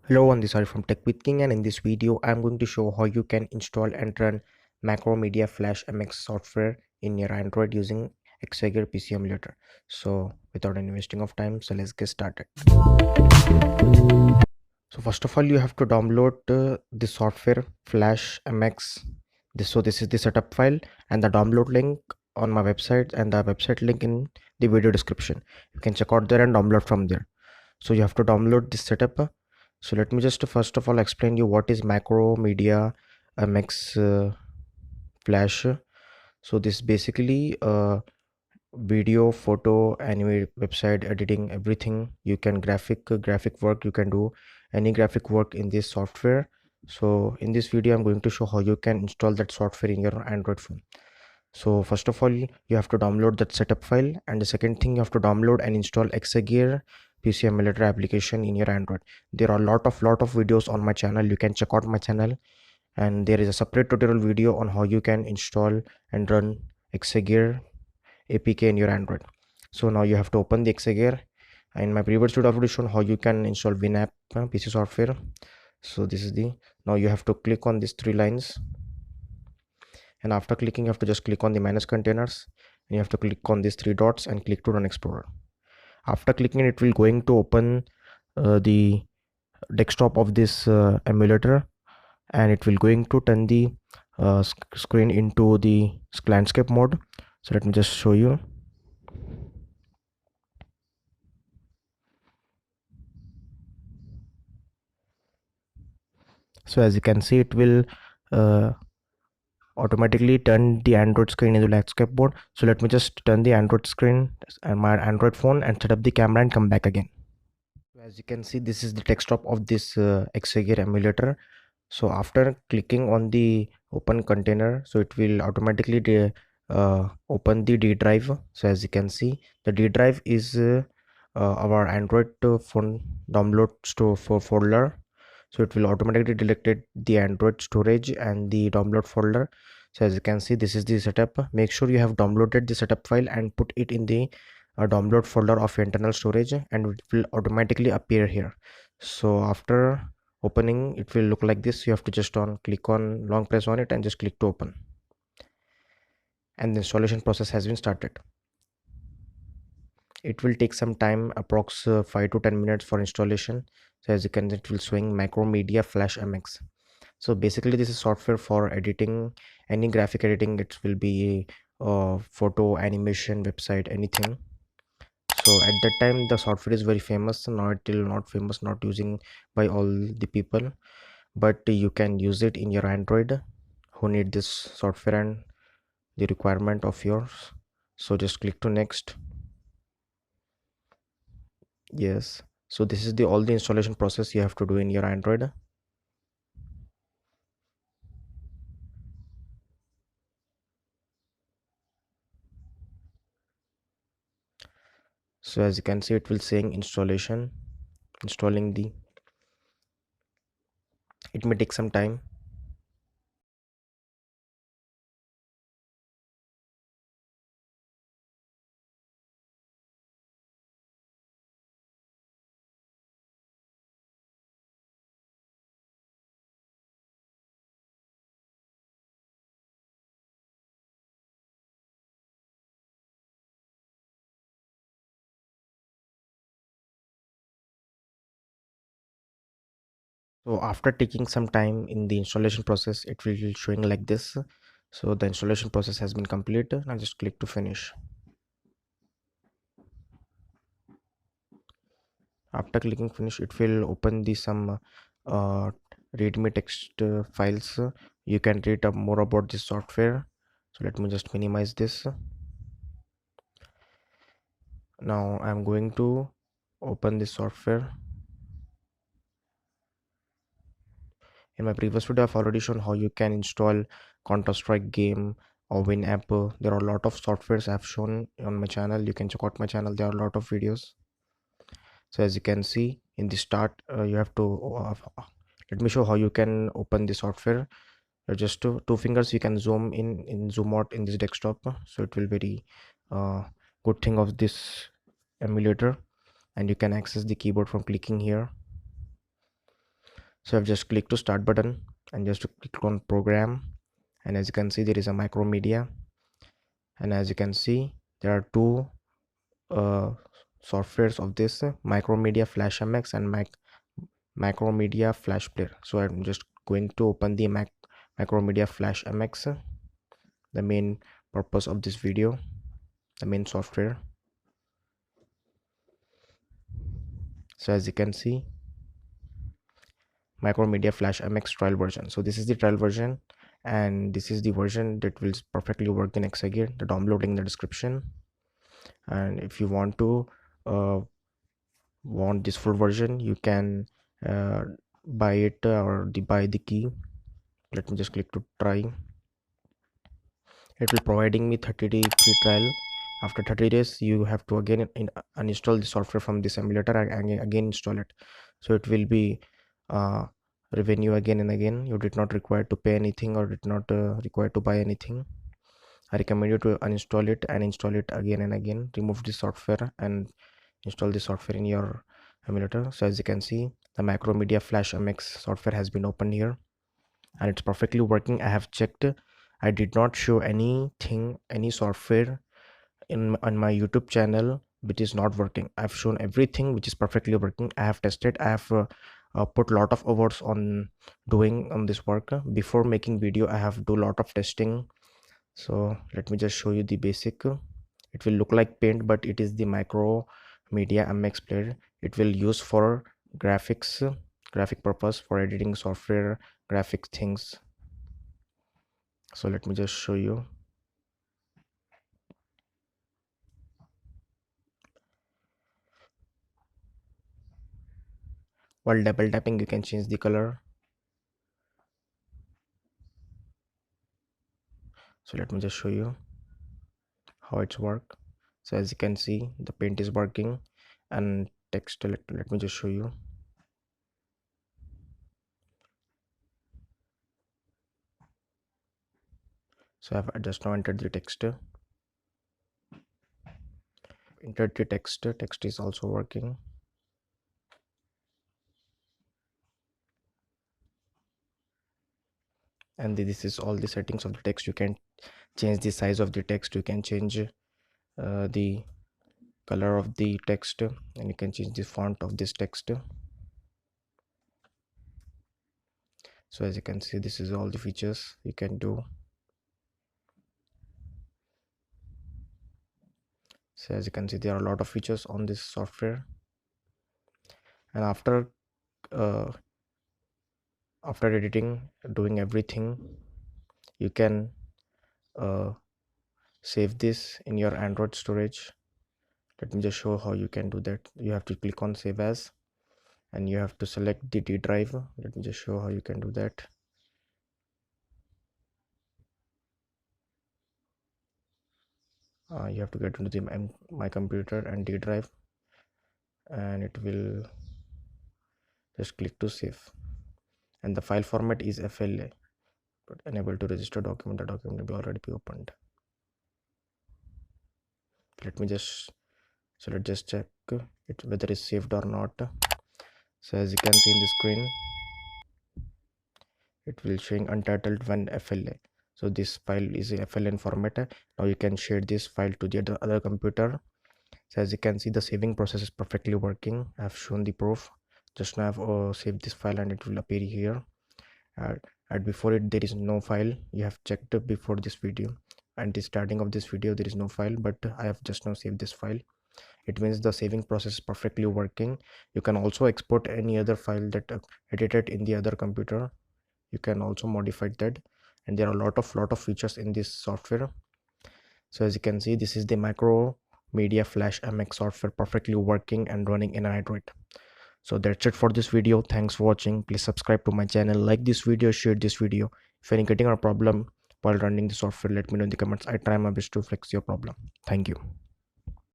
Hello, and this is from Tech with King, and in this video I'm going to show how you can install and run Macromedia Flash MX software in your Android using Exagear PC Emulator. So without any wasting of time, so let's get started. So first of all, you have to download the software Flash MX. This is the setup file and the download link on my website and the website link in the video description. You can check out there and download from there. So you have to download this setup. So let me just first of all explain you what is Macromedia MX Flash. So this basically video, photo, anime, website editing, everything. You can graphic work. You can do any graphic work in this software. So in this video, I'm going to show how you can install that software in your Android phone. So first of all, you have to download that setup file, and the second thing, you have to download and install Exagear PC Emulator application in your Android. There are a lot of videos on my channel. You can check out my channel, and there is a separate tutorial video on how you can install and run Exagear APK in your Android. So now you have to open the Exagear. In my previous video, I've already shown how you can install WinApp PC software. So this is the now you have to click on these three lines, and after clicking you have to just click on the minus containers, and you have to click on these three dots and click to run explorer. After clicking it will going to open the desktop of this emulator, and it will going to turn the screen into the landscape mode. So let me just show you. So as you can see, it will automatically turn the Android screen into landscape mode. So let me just turn the Android screen and my Android phone and set up the camera and come back again. As you can see, this is the desktop of this Exagear emulator. So after clicking on the open container, so it will automatically open the D drive. So as you can see, the D drive is our Android phone download store for folder. So it will automatically delected the Android storage and the download folder. So as you can see, this is the setup. Make sure you have downloaded the setup file and put it in the download folder of internal storage, and it will automatically appear here. So after opening, it will look like this. You have to just click on long press on it and just click to open, and the installation process has been started. It will take some time, approx 5 to 10 minutes for installation. So as you can see, it will showing Macromedia Flash MX. So basically this is software for editing, any graphic editing. It will be photo, animation, website, anything. So at that time the software is very famous. Now it will not famous, not using by all the people, but you can use it in your Android who need this software and the requirement of yours. So just click to next. Yes, so this is the all the installation process you have to do in your Android. So as you can see, it will saying installing the, it may take some time. So after taking some time in the installation process, it will be showing like this. So the installation process has been completed. Now just click to finish. After clicking finish, it will open the some readme text files. You can read up more about this software. So let me just minimize this. Now I'm going to open this software. In my previous video, I've already shown how you can install Counter-Strike game or WinApp. There are a lot of softwares I've shown on my channel. You can check out my channel. There are a lot of videos. So as you can see in the start, you have to let me show how you can open the software. Just two fingers you can zoom in zoom out in this desktop. So it will very good thing of this emulator, and you can access the keyboard from clicking here. So I've just clicked to start button and just click on program, and as you can see there is a Macromedia, and as you can see there are two uh, softwares of this Macromedia Flash MX and Macromedia Flash Player. So I'm just going to open the Macromedia Flash MX, the main purpose of this video, the main software. So as you can see, Macromedia Flash MX trial version. So this is the trial version, and this is the version that will perfectly work in Exagear. The download link in the description. And if you want this full version, you can uh, buy it or buy the key. Let me just click to try. It will providing me 30-day free trial. After 30 days you have to again uninstall the software from this emulator and again install it. So it will be uh, revenue again and again. You did not require to pay anything or did not require to buy anything. I recommend you to uninstall it and install it again and again. Remove the software and install the software in your emulator. So as you can see, the Macromedia Flash MX software has been opened here and it's perfectly working. I have checked. I did not show any software on my YouTube channel which is not working. I've shown everything which is perfectly working. I have tested. I have put a lot of hours on doing on this work. Before making video I have do a lot of testing. So let me just show you the basic. It will look like Paint, but it is the Macromedia MX player. It will use for graphic purpose, for editing software, graphic things. So let me just show you. While double tapping you can change the color. So let me just show you how it's work. So as you can see the Paint is working, and text, let me just show you. So I've just now entered the text. Entered the text is also working. And this is all the settings of the text. You can change the size of the text, you can change the color of the text, and you can change the font of this text. So as you can see, this is all the features you can do. So as you can see, there are a lot of features on this software, and uh, after editing, doing everything, you can save this in your Android storage. Let me just show how you can do that. You have to click on save as, and you have to select the D drive. Let me just show how you can do that. You have to get into the my computer and D drive, and it will just click to save, and the file format is FLA, but enable to register document. The document will already be opened. Let me just let's just check it whether it's saved or not. So as you can see in the screen, it will showing untitled one FLA. So this file is a FLN format. Now you can share this file to the other computer. So as you can see, the saving process is perfectly working. I have shown the proof. Just now I've saved this file and it will appear here. And before it there is no file. You have checked before this video, and the starting of this video there is no file, but I have just now saved this file. It means the saving process is perfectly working. You can also export any other file that edited in the other computer. You can also modify that, and there are a lot of features in this software. So as you can see, this is the Macromedia Flash MX software, perfectly working and running in Android. So that's it for this video. Thanks for watching. Please subscribe to my channel, like this video, share this video. If any getting a problem while running the software, let me know in the comments. I try my best to fix your problem. Thank you.